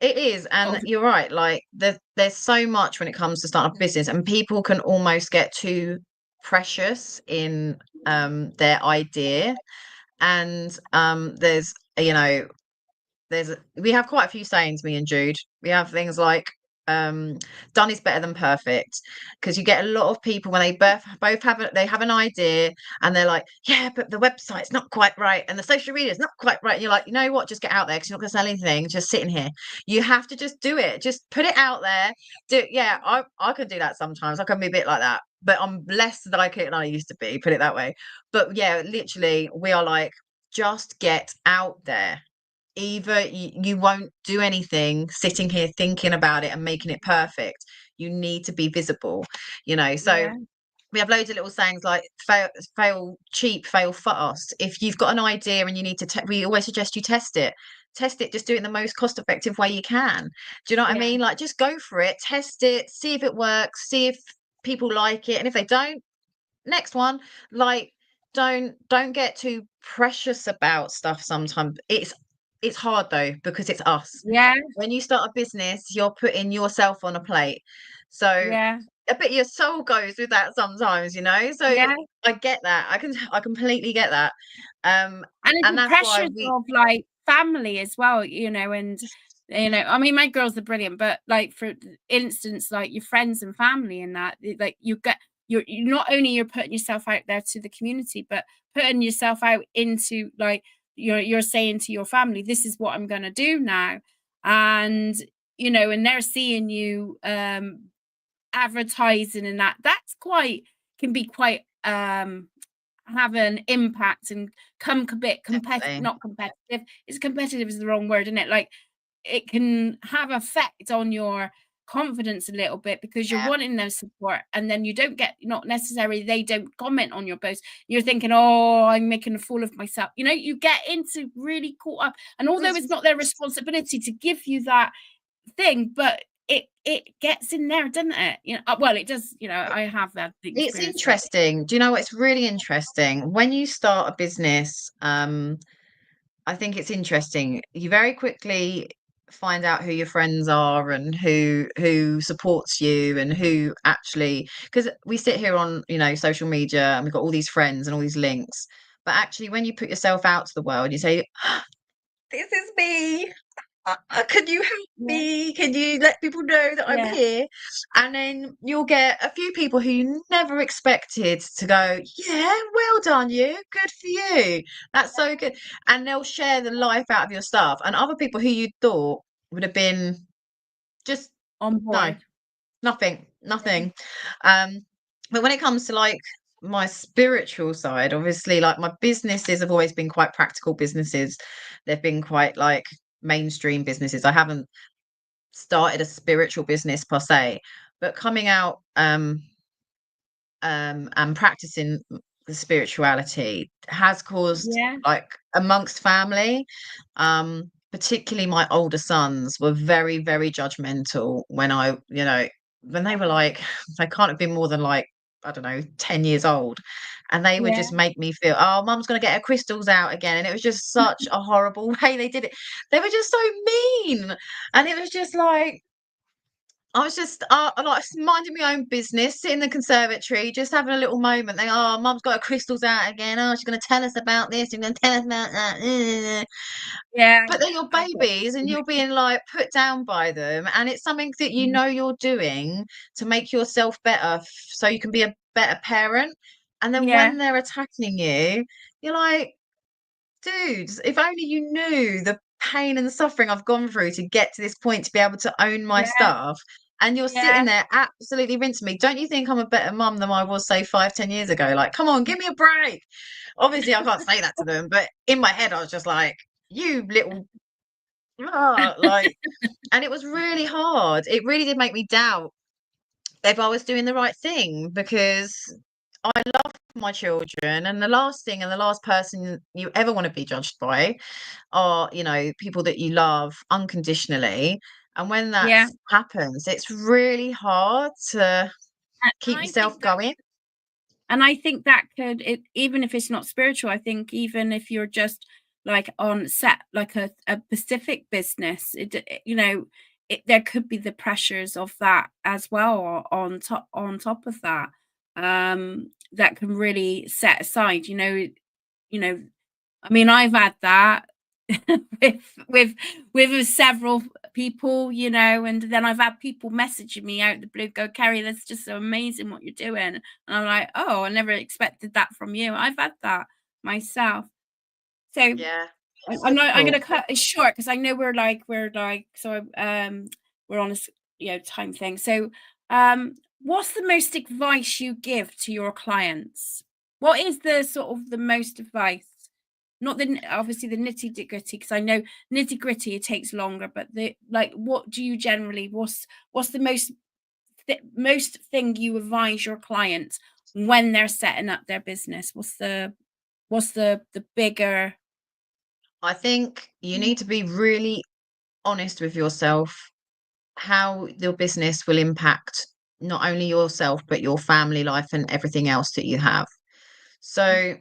It is, and of, you're right. Like there's so much when it comes to starting a business, and people can almost get too precious in their idea. And there's you know we have quite a few sayings, me and Jude. We have things like, um done is better than perfect, because you get a lot of people when they both have an idea, and they're like, yeah, but the website's not quite right and the social media is not quite right, and you're like, you know what, just get out there, because you're not going to sell anything just sitting here. You have to just do it, just put it out there. Yeah, I can do that sometimes. I can be a bit like that, but I'm less like it than I used to be, put it that way. But yeah, literally, we are like, just get out there. Either you won't do anything sitting here thinking about it and making it perfect. You need to be visible, so yeah, we have loads of little sayings like fail cheap, fail fast. If you've got an idea and you need to we always suggest you test it, just do it in the most cost effective way you can. Do you know what I yeah, mean? Like, just go for it, test it, see if it works, see if people like it, and if they don't, next one. Like, don't get too precious about stuff sometimes. It's hard though, because it's us. Yeah, When you start a business, you're putting yourself on a plate. So yeah, a bit of your soul goes with that sometimes, you know? So yeah. I get that. I completely get that. And it's And the that's why pressures we of, like, family as well, and, I mean, my girls are brilliant, but, like, for instance, like, your friends and family and that, like, you're not only you're putting yourself out there to the community, but putting yourself out into, like, you're saying to your family, "This is what I'm gonna do now." And, and they're seeing you, advertising and that's quite can be quite, have an impact and come a bit definitely, not competitive. It's competitive is the wrong word, isn't it? Like, it can have effect on your confidence a little bit because you're yeah, wanting their support and then you don't get not necessarily they don't comment on your post. You're thinking, "Oh, I'm making a fool of myself." You get into really caught up. And although it's not their responsibility to give you that thing, but it gets in there, doesn't it? Well, it does, I have had the it's experience of it. interesting. Do you know what's really interesting? When you start a business, I think it's interesting. You very quickly find out who your friends are and who supports you and who actually, because we sit here on, social media and we've got all these friends and all these links. But actually, when you put yourself out to the world, you say, "This is me. Can you help Yeah, me? Can you let people know that I'm yeah, here?" And then you'll get a few people who you never expected to go, "Yeah, well done, you. Good for you. That's so good." And they'll share the life out of your stuff. And other people who you thought would have been just on no, board. nothing, Yeah, nothing. But when it comes to like my spiritual side, obviously, like my businesses have always been quite practical businesses. They've been quite like mainstream businesses. I haven't started a spiritual business per se, but coming out and practicing the spirituality has caused yeah, like amongst family, particularly my older sons were very, very judgmental when they were like, they can't have been more than like, I don't know, 10 years old. And they would yeah, just make me feel, oh, mum's going to get her crystals out again. And it was just such a horrible way they did it. They were just so mean. And it was just like, I was just like minding my own business, sitting in the conservatory, just having a little moment. They, oh, mum's got her crystals out again. Oh, she's going to tell us about this. She's going to tell us about that. yeah. But they're your I get babies, and you're being like put down by them, and it's something that you Mhm. know you're doing to make yourself better, so you can be a better parent. And then Yeah, when they're attacking you, you're like, dudes, if only you knew the pain and suffering I've gone through to get to this point to be able to own my yeah, stuff. And you're sitting yeah, there absolutely rinsing me. Don't you think I'm a better mum than I was, say, 5, 10 years ago? Like, come on, give me a break. Obviously, I can't say that to them, but in my head, I was just like, you little, like, and it was really hard. It really did make me doubt if I was doing the right thing because I love my children, and the last thing and the last person you ever want to be judged by are, people that you love unconditionally. And when that yeah. happens, it's really hard to And keep I yourself think that going. could even if it's not spiritual, I think even if you're just like on set, like a specific business, there could be the pressures of that as well on top of that, that can really set aside, you know, I mean, I've had that with several people, and then I've had people messaging me out of the blue, go, "Kerry, that's just so amazing what you're doing." And I'm like, "Oh, I never expected that from you." I've had that myself. So Yeah, it's I'm difficult. gonna cut it short because I know so we're on a time thing. So what's the most advice you give to your clients? What is the sort of the most advice? Not obviously the nitty gritty, because I know nitty gritty it takes longer, but what do you generally? What's the most thing you advise your clients when they're setting up their business? What's the bigger? I think you need to be really honest with yourself how your business will impact not only yourself but your family life and everything else that you have. So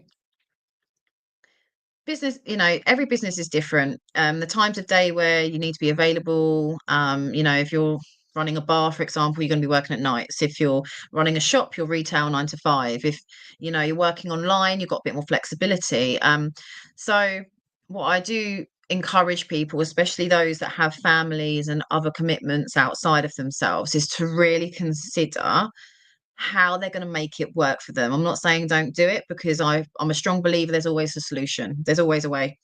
business, every business is different. The times of day where you need to be available, if you're running a bar, for example, you're going to be working at nights. If you're running a shop, you're retail 9 to 5. If you're working online, you've got a bit more flexibility. So what I do encourage people, especially those that have families and other commitments outside of themselves, is to really consider how they're going to make it work for them. I'm not saying don't do it, because I'm a strong believer there's always a solution. There's always a way.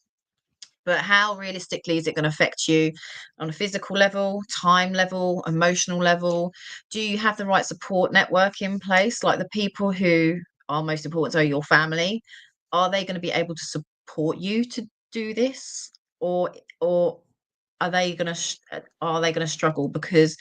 But how realistically is it going to affect you on a physical level, time level, emotional level? Do you have the right support network in place? Like, the people who are most important are your family. Are they going to be able to support you to do this? Or are they going to struggle? Because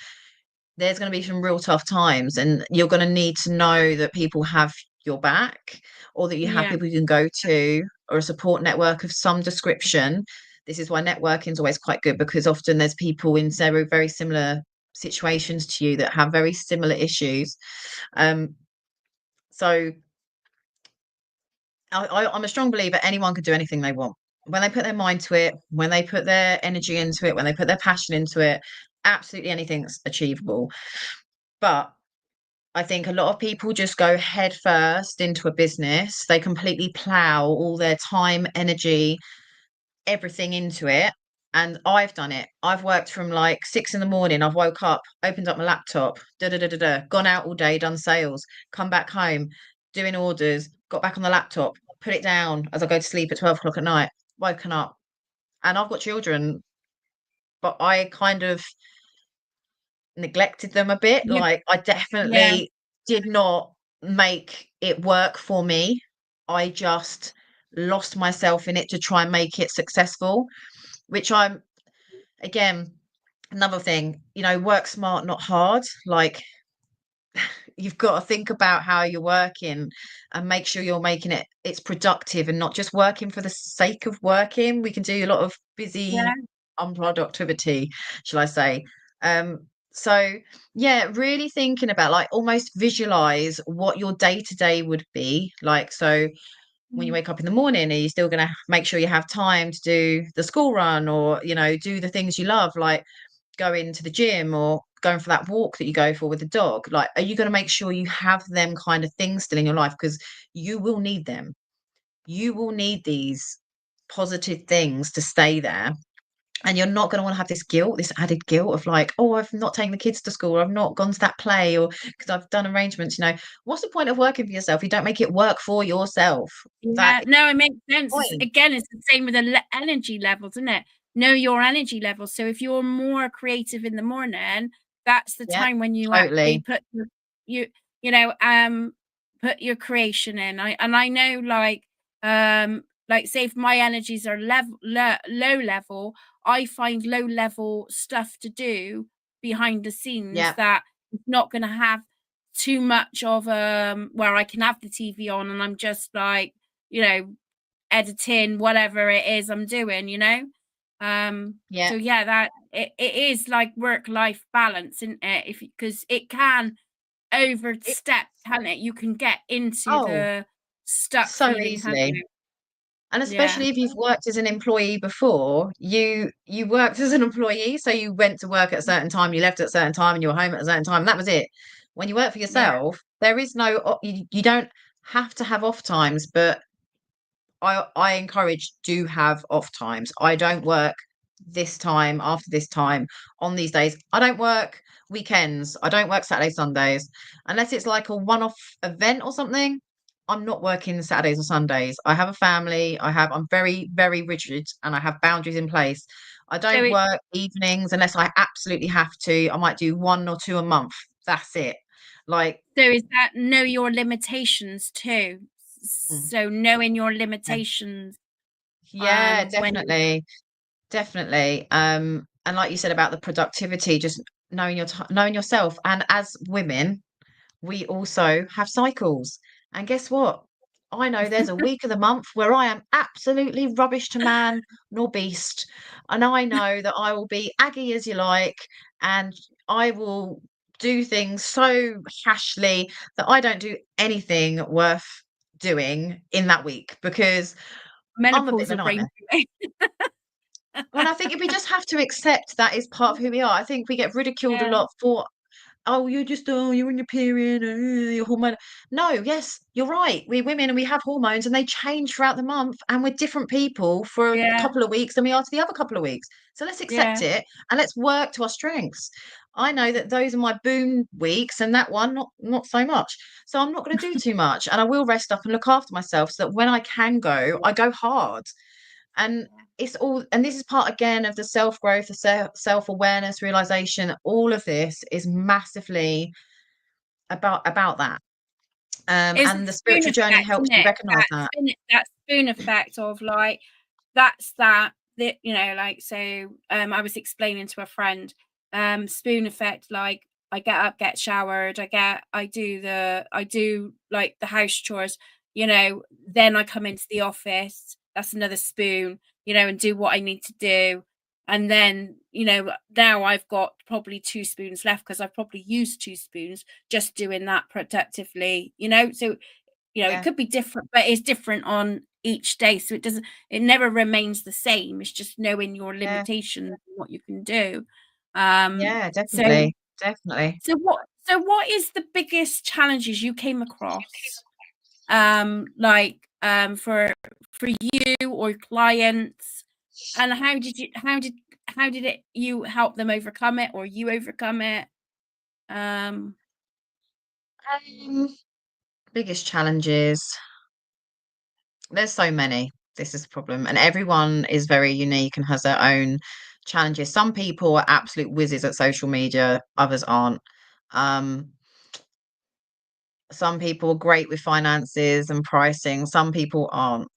there's going to be some real tough times, and you're going to need to know that people have your back, or that you have Yeah. people you can go to, or a support network of some description. This is why networking is always quite good, because often there's people in very, very similar situations to you that have very similar issues. So I'm a strong believer anyone can do anything they want when they put their mind to it, when they put their energy into it, when they put their passion into it. Absolutely anything's achievable. But I think a lot of people just go head first into a business. They completely plow all their time, energy, everything into it. And I've done it. I've worked from like 6 in the morning. I've woke up, opened up my laptop, gone out all day, done sales, come back home, doing orders, got back on the laptop, put it down as I go to sleep at 12 o'clock at night, woken up. And I've got children, but I kind of neglected them a bit. Yeah. Like, I Yeah. definitely did not make it work for me. I just lost myself in it to try and make it successful, which I'm, again, another thing, work smart, not hard. Like, you've got to think about how you're working and make sure you're making it's productive and not just working for the sake of working. We can do a lot of Yeah. busy unproductivity, shall I say. So yeah, really thinking about, like, almost visualize what your day to day would be like. So when you Mm. wake up in the morning, are you still going to make sure you have time to do the school run, or do the things you love, like going to the gym or going for that walk that you go for with the dog? Like, are you going to make sure you have them kind of things still in your life? Because you will need them. You will need these positive things to stay there. And you're not going to want to have this added guilt of like, oh, I've not taken the kids to school, or I've not gone to that play, or because I've done arrangements. What's the point of working for yourself? You don't make it work for yourself. That Yeah, is no, it makes sense. the point. Again, it's the same with the energy levels, isn't it? Know your energy levels. So if you're more creative in the morning, that's the Yeah, time when you actually totally. put you you know put your creation in. I know, like say if my energies are low level, I find low level stuff to do behind the scenes Yeah, that is not going to have too much of where I can have the TV on and I'm just like, you know, editing whatever it is I'm doing, yeah. so yeah, that it is like work life balance, isn't it? If because it can It, overstep, can it? You can get into oh, the stuck so feeling, can't easily. you? And Yeah. especially if you've worked as an employee before, you worked as an employee, so you went to work at a certain time, you left at a certain time, and you were home at a certain time. And that was it. When you work for Yeah. yourself, there is you don't have to have off times, but I encourage, do have off times. I don't work this time after this time on these days. I don't work weekends. I don't work Saturdays, Sundays, unless it's like a one-off event or something. I'm not working Saturdays or Sundays. I have a family. I'm very, very rigid, and I have boundaries in place. I So don't it work evenings unless I absolutely have to. I might do one or two a month. That's it. Like, so is that know your limitations too? mm, So knowing your yeah, limitations, yeah, when definitely. Definitely. And like you said about the productivity, just knowing knowing yourself. And as women, we also have cycles. And guess what? I know there's a week of the month where I am absolutely rubbish to man nor beast. And I know that I will be aggy as you like, and I will do things so hashly that I don't do anything worth doing in that week, because I'm a bit of a Menopausal brain. nightmare. And I think if we just have to accept that is part of who we are. I think we get ridiculed a Yeah, lot for, oh, you're in your period, your hormone. No, yes, you're right. We're women and we have hormones and they change throughout the month, and we're different people for a yeah, couple of weeks than we are to the other couple of weeks. So let's accept yeah, it and let's work to our strengths. I know that those are my boom weeks and that one not so much. So I'm not going to do too much, and I will rest up and look after myself so that when I can go, I go hard. And it's all, and this is part again of the self-growth, the self-awareness, realization. All of this is massively about that. it's a And the spoon spiritual journey effect, helps isn't you it? recognize that. That spoon effect of like, that's that, you know, like, so I was explaining to a friend, spoon effect, like I get up, get showered, I do like the house chores, you know, then I come into the office, that's another spoon, you know, and do what I need to do. And then, you know, now I've got probably 2 spoons left because I've probably used 2 spoons just doing that productively, you know. So, you know, it Yeah, could be different, but it's different on each day. So it never remains the same. It's just knowing your yeah, limitations and what you can do. yeah, So definitely, definitely. what is the biggest challenges you came across? Like for you or clients, and how did it you help them overcome it, or you overcome it? Um, Um, Biggest challenges. There's so many. This is the problem, and everyone is very unique and has their own challenges. Some people are absolute whizzes at social media, others aren't. Um, some people are great with finances and pricing, some people aren't.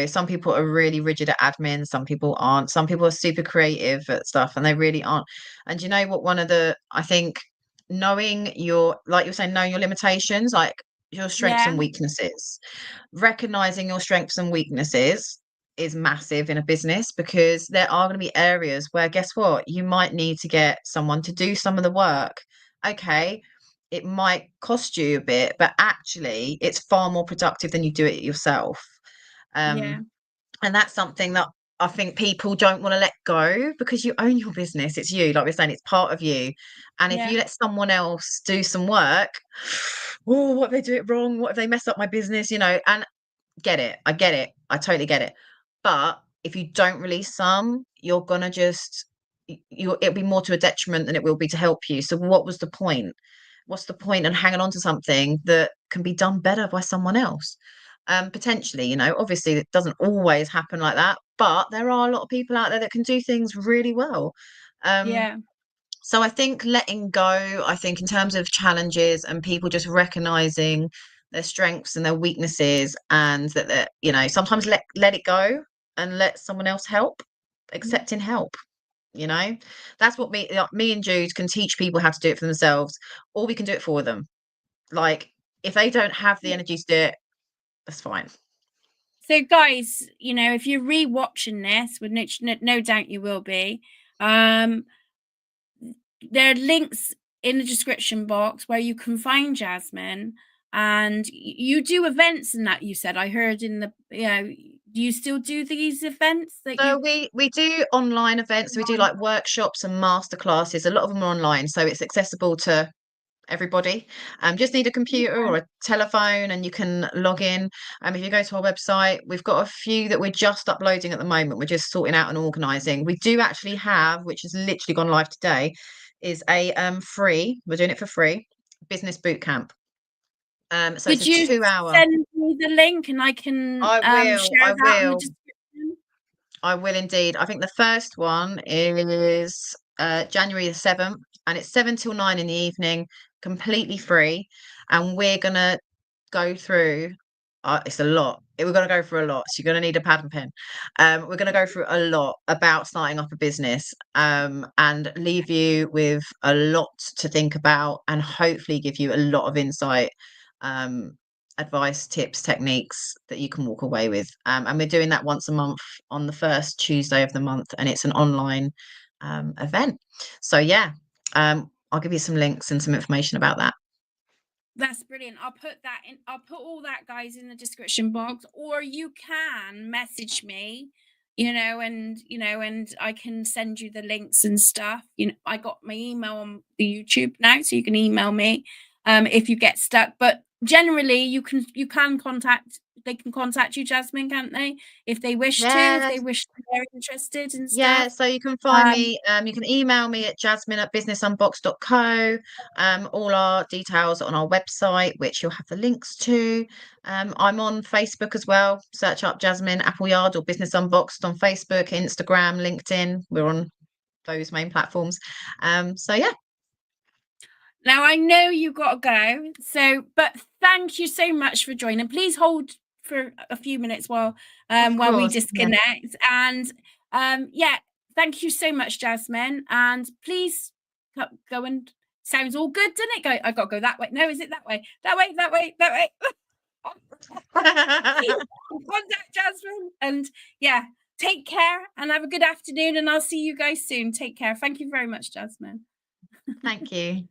Some people are really rigid at admin, some people aren't. Some people are super creative at stuff and they really aren't. And you know what, one of the, I think, knowing your, like you're saying, knowing your limitations, like your strengths yeah, and weaknesses, recognizing your strengths and weaknesses is massive in a business, because there are going to be areas where, guess what, you might need to get someone to do some of the work. Okay, it might cost you a bit, but actually it's far more productive than you do it yourself. yeah, And that's something that I think people don't want to let go, because you own your business. It's you, like we're saying, it's part of you. And if yeah, you let someone else do some work, oh, what if they do it wrong? What if they mess up my business? And get it. I get it. I totally get it. But if you don't release some, you're gonna just it'll be more to a detriment than it will be to help you. So what was the point? What's the point in hanging on to something that can be done better by someone else? Potentially, obviously it doesn't always happen like that, but there are a lot of people out there that can do things really well. Um, yeah, so I think letting go, I think in terms of challenges and people just recognizing their strengths and their weaknesses, and that sometimes let it go and let someone else help, accepting help. You know, that's what me and Jude can teach people how to do it for themselves, or we can do it for them. Like, if they don't have the yeah. energy to do it, that's fine. So, guys, you know, if you're re-watching this, with no doubt you will be, um, there are links in the description box where you can find Jasmine, and you do events and that. You said, I heard in the, you know, do you still do these events that So you we do online events. We do like workshops and master classes. A lot of them are online, so it's accessible to everybody. Just need a computer or a telephone and you can log in. If you go to our website, we've got a few that we're just uploading at the moment. We're just sorting out and organizing. We do actually have, which has literally gone live today, is a free, we're doing it for free, business boot camp. So it's could a you 2 hour. send me the link and I can I will, share I that on the will, description? I will indeed. I think the first one is January the 7th, and it's 7 till 9 in the evening, completely free. And we're going to go through, it's a lot. We're going to go through a lot. So you're going to need a pad and pen. We're going to go through a lot about starting up a business, and leave you with a lot to think about, and hopefully give you a lot of insight. Advice, tips, techniques that you can walk away with. And we're doing that once a month on the first Tuesday of the month, and it's an online event. So yeah, I'll give you some links and some information about that. That's brilliant. I'll put all that, guys, in the description box, or you can message me, and I can send you the links and stuff. I got my email on the YouTube now, so you can email me if you get stuck. But generally they can contact you, Jasmine, can't they? If they wish to, if Yeah. they wish to, they're interested and Yeah, stuff. so you can find Um, me, you can email me at jasmine@businessunbox.co. All our details are on our website, which you'll have the links to. I'm on Facebook as well. Search up Jasmine Appleyard or Business Unboxed on Facebook, Instagram, LinkedIn. We're on those main platforms. So yeah, Now I know you got to go, but thank you so much for joining. Please hold for a few minutes while of we course. Yeah. disconnect. And yeah, thank you so much, Jasmine. And please go and sounds all good, doesn't it? Go. I got to go that way. No, is it that way? That way. That way. That way. Contact Jasmine. And yeah, take care and have a good afternoon. And I'll see you guys soon. Take care. Thank you very much, Jasmine. Thank you.